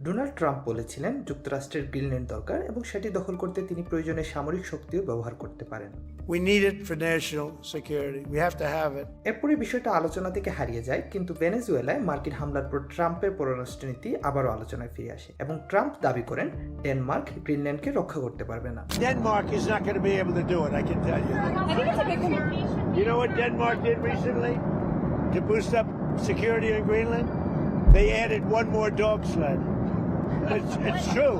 Donald Trump বলেছিলেন যুক্তরাষ্ট্রের Greenland দরকার এবং সেটি দখল করতে তিনি প্রয়োজনে সামরিক শক্তিও ব্যবহার করতে পারেন। We need it for national security. We have to have it. এরপরে বিষয়টা আলোচনা থেকে হারিয়ে যায়, কিন্তু ভেনেজুয়েলায় মার্কিন হামলার পর ট্রাম্পের পররাষ্ট্রনীতি আবারও আলোচনায় ফিরে আসে এবং ট্রাম্প দাবি করেন ডেনমার্ক গ্রিনল্যান্ডকে রক্ষা করতে পারবে না। Denmark is not going to be able to do it, I can tell you. I think it's a big one. You know what Denmark did recently to boost up security in Greenland? They added one more dog sled. It's true.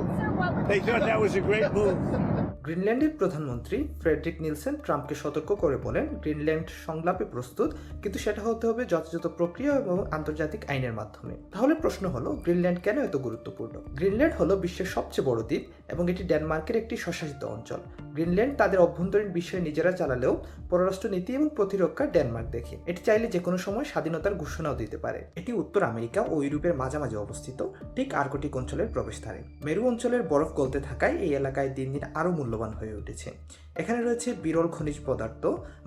They thought that was a great move. গ্রিনল্যান্ডের প্রধানমন্ত্রী Friedrich Nielsen ট্রাম্পকে সতর্ক করে বলেন Greenland সংলাপে প্রস্তুত, কিন্তু সেটা হতে হবে যথাযথ প্রক্রিয়া এবং আন্তর্জাতিক আইনের মাধ্যমে। তাহলে প্রশ্ন হলো গ্রিনল্যান্ড কেন এত গুরুত্বপূর্ণ? গ্রিনল্যান্ড হলো বিশ্বের সবচেয়ে বড় দ্বীপ এবং এটি ডেনমার্কের একটি স্বশাসিত অঞ্চল। গ্রিনল্যান্ড তাদের অভ্যন্তরীণ বিষয় নিজেরা চালালেও পররাষ্ট্র নীতি এবং প্রতিরক্ষা ডেনমার্ক দেখে। এটি চাইলে যে কোনো সময় স্বাধীনতার ঘোষণাও দিতে পারে। এটি উত্তর আমেরিকা ও ইউরোপের মাঝামাঝি অবস্থিত, ঠিক আর্কটিক অঞ্চলের প্রবেশদ্বারে। মেরু অঞ্চলের বরফ গলতে থাকায় এই এলাকায় দিন দিন আরও মূল্যবান হয়ে উঠেছে। এখানে রয়েছে বিরল খনিজ পদার্থ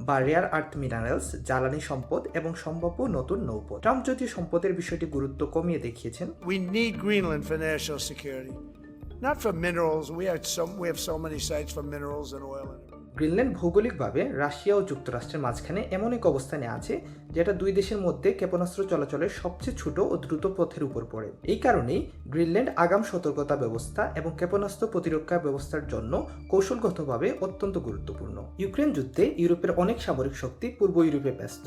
বা রেয়ার আর্থ মিনারেলস, জ্বালানি সম্পদ এবং সম্ভাব্য নতুন নৌপথ। ট্রাম্প যদিও সম্পদের বিষয়টি গুরুত্ব কমিয়ে দেখিয়েছেন। We need Greenland for national security, not for minerals. We have so many sites for minerals and oil. Greenland ভৌগোলিকভাবে রাশিয়া ও যুক্তরাষ্ট্রের মাঝখানে এমন এক অবস্থানে আছে যেটা দুই দেশের মধ্যে ক্ষেপণাস্ত্র চলাচলের সবচেয়ে ছোট ও দ্রুত পথের উপর পড়ে। এই কারণেই গ্রিনল্যান্ড আগাম সতর্কতা ব্যবস্থা এবং ক্ষেপণাস্ত্র প্রতিরক্ষা ব্যবস্থার জন্য কৌশলগতভাবে অত্যন্ত গুরুত্বপূর্ণ। ইউক্রেন যুদ্ধে ইউরোপের অনেক সামরিক শক্তি পূর্ব ইউরোপে ব্যস্ত।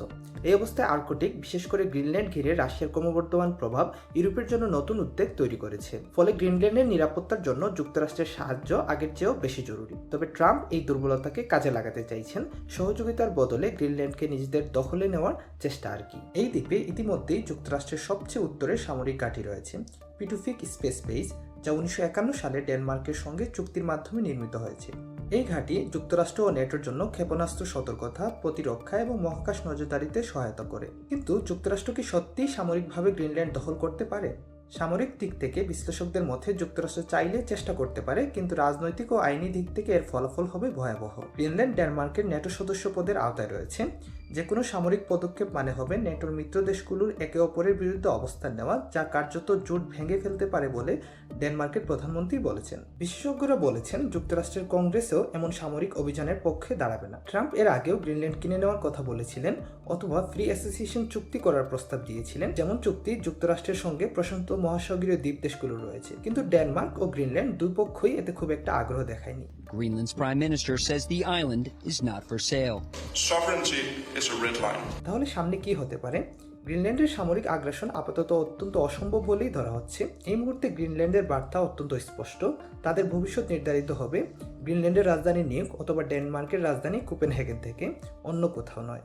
এই অবস্থায় আর্কটিক, বিশেষ করে গ্রিনল্যান্ড ঘিরে রাশিয়ার ক্রমবর্ধমান প্রভাব ইউরোপের জন্য নতুন উদ্বেগ তৈরি করেছে। ফলে গ্রিনল্যান্ডের নিরাপত্তার জন্য যুক্তরাষ্ট্রের সাহায্য আগের চেয়েও বেশি জরুরি। তবে ট্রাম্প এই দুর্বলতাকে কাজে লাগাতে চাইছেন, সহযোগিতার বদলে গ্রিনল্যান্ডকে নিজেদের দখলে নেওয়ার চেষ্টা আর কি। এই দ্বীপে ইতিমধ্যেই যুক্তরাষ্ট্রের সবচেয়ে উত্তরে সামরিক ঘাঁটি রয়েছে, পিটুফিক স্পেস বেস, যা 1951 সালে ডেনমার্কের সঙ্গে চুক্তির মাধ্যমে নির্মিত হয়েছে। এই ঘাঁটি যুক্তরাষ্ট্র ও নেটোর জন্য ক্ষেপণাস্ত্র সতর্কতা, প্রতিরক্ষা এবং মহাকাশ নজরদারিতে সহায়তা করে। কিন্তু যুক্তরাষ্ট্র কি সত্যিই সামরিকভাবে গ্রিনল্যান্ড দখল করতে পারে? সামরিক দিক থেকে বিশ্লেষকদের মতে যুক্তরাষ্ট্র চাইলে চেষ্টা করতে পারে, কিন্তু রাজনৈতিক ও আইনি দিক থেকে এর ফলাফল হবে ভয়াবহ। গ্রিনল্যান্ড ডেনমার্কের ন্যাটো সদস্য পদের আওতায় রয়েছে। যে কোনো সামরিক পদক্ষেপ মানে হবে নেটোর মিত্র দেশগুলোর একে অপরের বিরুদ্ধে অবস্থান নেওয়া, যা কার্যত জোট ভেঙে ফেলতে পারে বলে ডেনমার্কের প্রধানমন্ত্রী বলেছেন। বিশেষজ্ঞরা বলেছেন যুক্তরাষ্ট্রের কংগ্রেসেও এমন সামরিক অভিযানের পক্ষে দাঁড়াবে না। ট্রাম্প এর আগেও গ্রিনল্যান্ড কিনে নেওয়ার কথা বলেছিলেন অথবা ফ্রি অ্যাসোসিয়েশন চুক্তি করার প্রস্তাব দিয়েছিলেন, যেমন চুক্তি যুক্তরাষ্ট্রের সঙ্গে প্রশান্ত মহাসাগরীয় দ্বীপ দেশগুলো রয়েছে। কিন্তু ডেনমার্ক ও গ্রিনল্যান্ড দুই পক্ষই এতে খুব একটা আগ্রহ দেখায়নি। Greenland's prime minister says the island is not for sale. Sovereignty is a red line. তাহলে সামনে কি হতে পারে? গ্রিনল্যান্ডের সামরিক আগ্রাসন আপাতত অত্যন্ত অসম্ভব বলেই ধরা হচ্ছে। এই মুহূর্তে গ্রিনল্যান্ডের বার্তা অত্যন্ত স্পষ্ট, তাদের ভবিষ্যৎ নির্ধারিত হবে গ্রিনল্যান্ডের রাজধানী নিউক অথবা ডেনমার্কের রাজধানী কোপেনহেগেন থেকে, অন্য কোথাও নয়।